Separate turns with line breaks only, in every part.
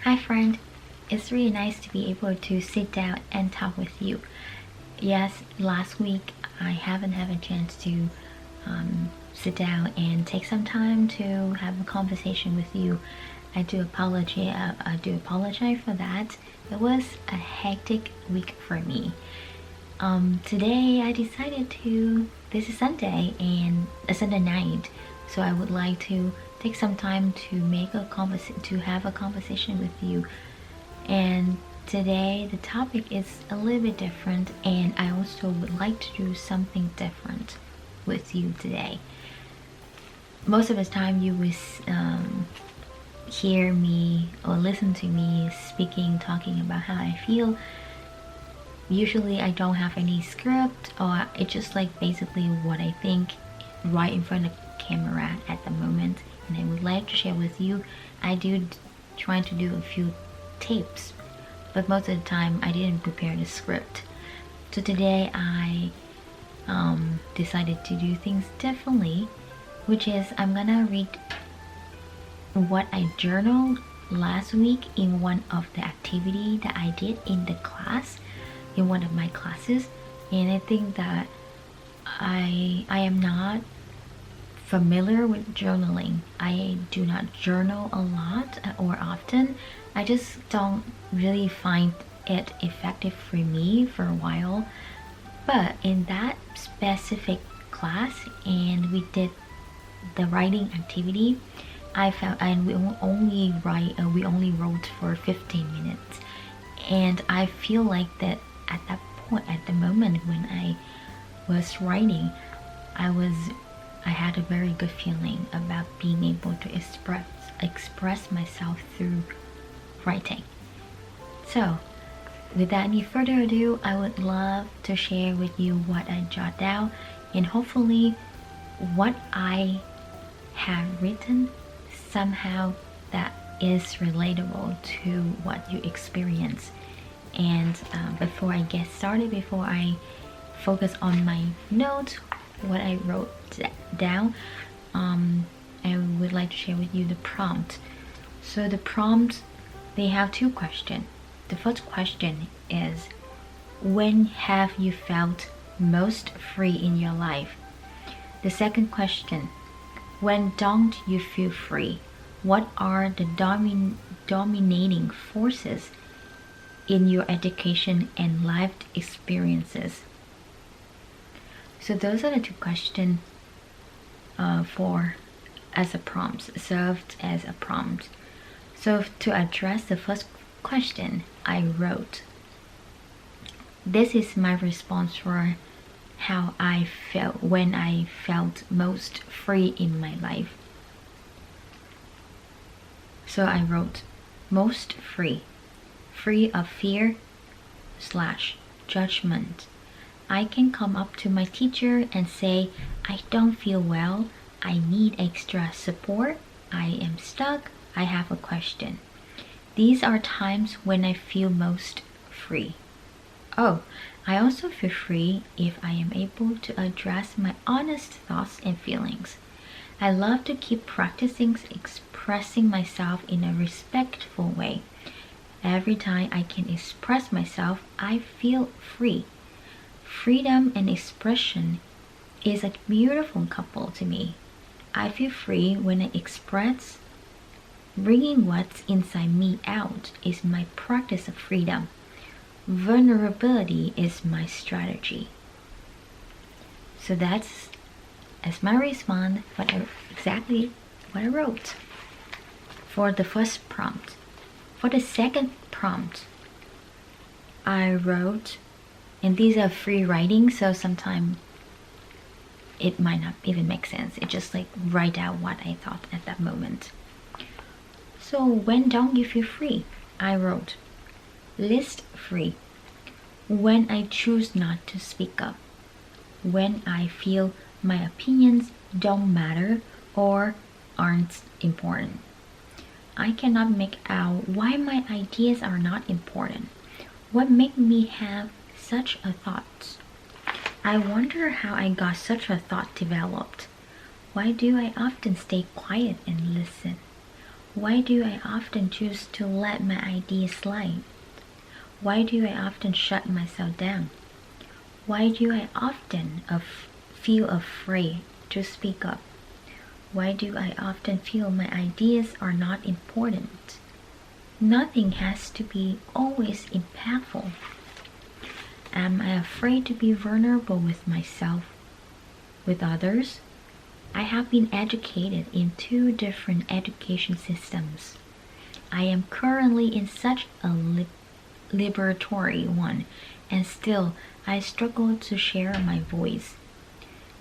Hi friend, it's really nice to be able to sit down and talk with you. Yes, last week I haven't had a chance to sit down and take some time to have a conversation with you. I do apologize for that. It was a hectic week for me. Today I decided to, this is Sunday and a Sunday night, so I would like to take some time to have a conversation with you. And today the topic is a little bit different, and I also would like to do something different with you today. Most of the time you will hear me or listen to me talking about how I feel. Usually I don't have any script, or it's just like basically what I think right in front of the camera at the moment, and I would like to share with you. I do try to do a few tapes, but most of the time I didn't prepare the script. So today I decided to do things differently, which is I'm gonna read what I journaled last week in one of the activity that I did in the class, in one of my classes. And I think that I am not familiar with journaling. I do not journal a lot or often. I just don't really find it effective for me for a while. But in that specific class, and we did the writing activity, I found, and we only wrote for 15 minutes, and I feel like that at that point, at the moment when I was writing, I had a very good feeling about being able to express myself through writing. So without any further ado, I would love to share with you what I jot down, and hopefully what I have written somehow that is relatable to what you experience. And before I get started, before I focus on my notes, what I wrote down, I would like to share with you the prompt. So the prompt, they have two questions. The first question is, when have you felt most free in your life? The second question, when don't you feel free? What are the dominating forces in your education and life experiences? So those are the two questions served as a prompt. So to address the first question, I wrote, this is my response for how I felt when I felt most free in my life. So I wrote, most free of fear / judgment. I can come up to my teacher and say, I don't feel well, I need extra support, I am stuck, I have a question. These are times when I feel most free. Oh, I also feel free if I am able to address my honest thoughts and feelings. I love to keep practicing expressing myself in a respectful way. Every time I can express myself, I feel free. Freedom and expression is a beautiful couple to me. I feel free when I express. Bringing what's inside me out is my practice of freedom. Vulnerability is my strategy. So that's as my response, exactly what I wrote for the first prompt. For the second prompt, I wrote, and these are free writing, so sometimes it might not even make sense. It just like write out what I thought at that moment. So when don't you feel free? I wrote, list free. When I choose not to speak up. When I feel my opinions don't matter or aren't important. I cannot make out why my ideas are not important. What made me have such a thought? I wonder how I got such a thought developed. Why do I often stay quiet and listen? Why do I often choose to let my ideas slide? Why do I often shut myself down? Why do I often feel afraid to speak up? Why do I often feel my ideas are not important? Nothing has to be always impactful. Am I afraid to be vulnerable with myself, with others? I have been educated in 2 different education systems. I am currently in such a liberatory one, and still I struggle to share my voice.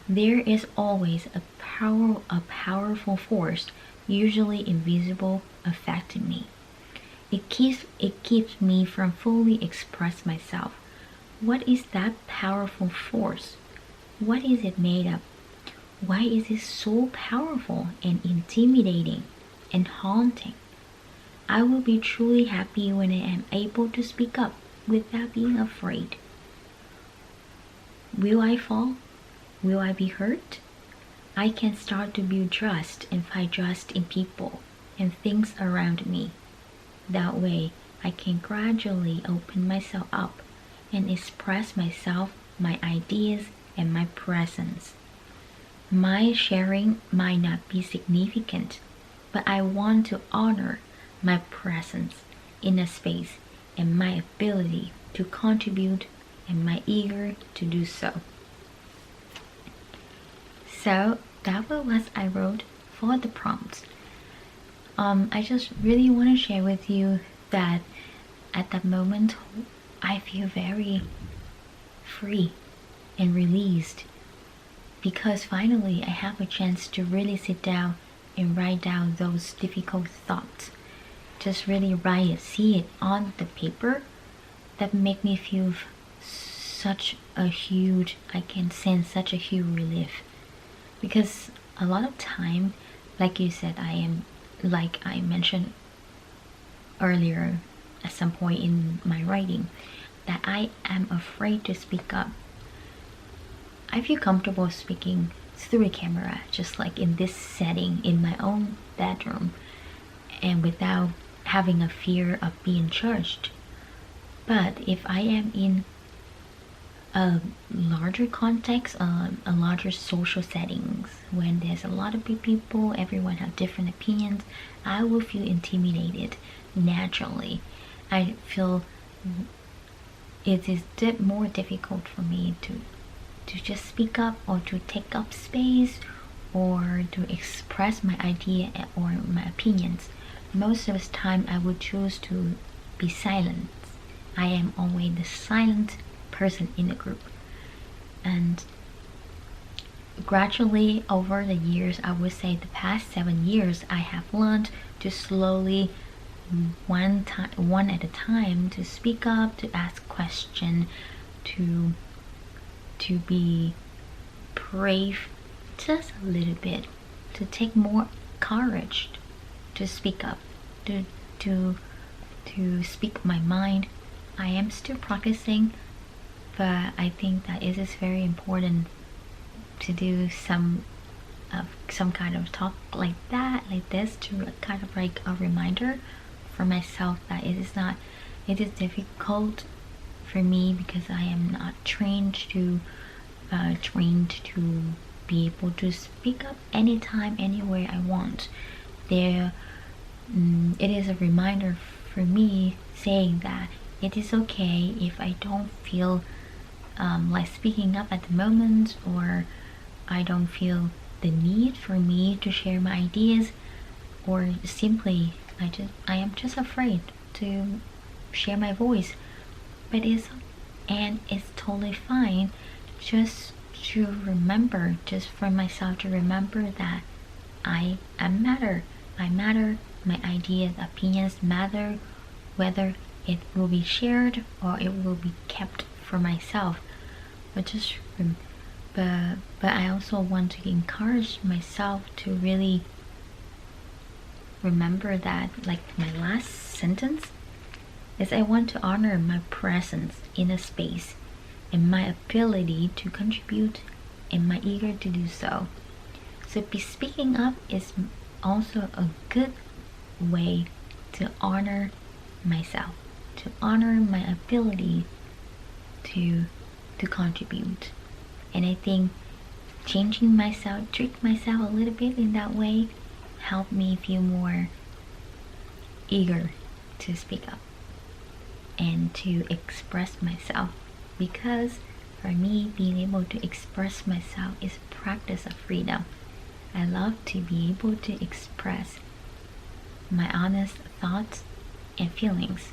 There is always a powerful force, usually invisible, affecting me. It keeps me from fully express myself. What is that powerful force? What is it made of? Why is it so powerful and intimidating and haunting? I will be truly happy when I am able to speak up without being afraid. Will I fall? Will I be hurt? I can start to build trust and find trust in people and things around me. That way, I can gradually open myself up and express myself, my ideas, and my presence. My sharing might not be significant, but I want to honor my presence in a space and my ability to contribute and my eager to do so. So that was what I wrote for the prompts. I just really want to share with you that at that moment I feel very free and released, because finally I have a chance to really sit down and write down those difficult thoughts. Just really write it, see it on the paper. That make me feel I can sense such a huge relief. Because a lot of time, like you said, like I mentioned earlier at some point in my writing, that I am afraid to speak up. I feel comfortable speaking through a camera, just like in this setting in my own bedroom, and without having a fear of being judged. But if I am in a larger context, a larger social settings, when there's a lot of people, everyone have different opinions, I will feel intimidated naturally. I feel it is more difficult for me to just speak up or to take up space or to express my idea or my opinions. Most of the time I would choose to be silent. I am always the silent person in the group. And gradually over the years, I would say the past 7 years, I have learned to slowly, one at a time, to speak up, to ask questions, to be brave just a little bit, to take more courage to speak up, to speak my mind. I am still practicing, but I think that it is very important to do some kind of talk like this, to kind of like a reminder for myself that it is difficult for me, because I am not trained to be able to speak up anytime, anywhere I want. It is a reminder for me, saying that it is okay if I don't feel like speaking up at the moment, or I don't feel the need for me to share my ideas, or simply I am just afraid to share my voice. But it's totally fine, just to remember, just for myself to remember that I matter. I matter. My ideas, opinions matter, whether it will be shared or it will be kept for myself. But I also want to encourage myself to really remember that, like my last sentence is, I want to honor my presence in a space and my ability to contribute and my eager to do so. So speaking up is also a good way to honor myself, to honor my ability to contribute. And I think changing myself, treat myself a little bit in that way, helped me feel more eager to speak up and to express myself, because for me, being able to express myself is a practice of freedom. I love to be able to express my honest thoughts and feelings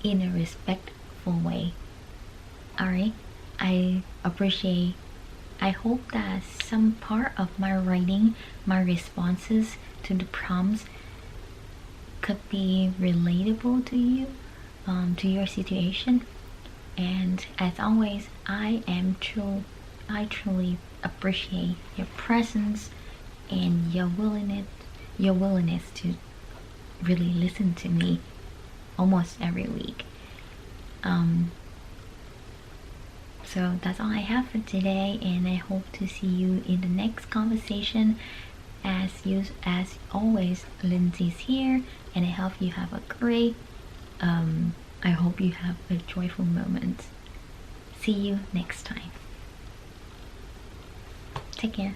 in a respectful way. Alright, I appreciate, I hope that some part of my writing, my responses to the prompts could be relatable to you, to your situation. And as always, I truly appreciate your presence and your willingness to really listen to me almost every week. So that's all I have for today, and I hope to see you in the next conversation. As always, Lindsay's here, and I hope you have a great, I hope you have a joyful moment. See you next time. Take care.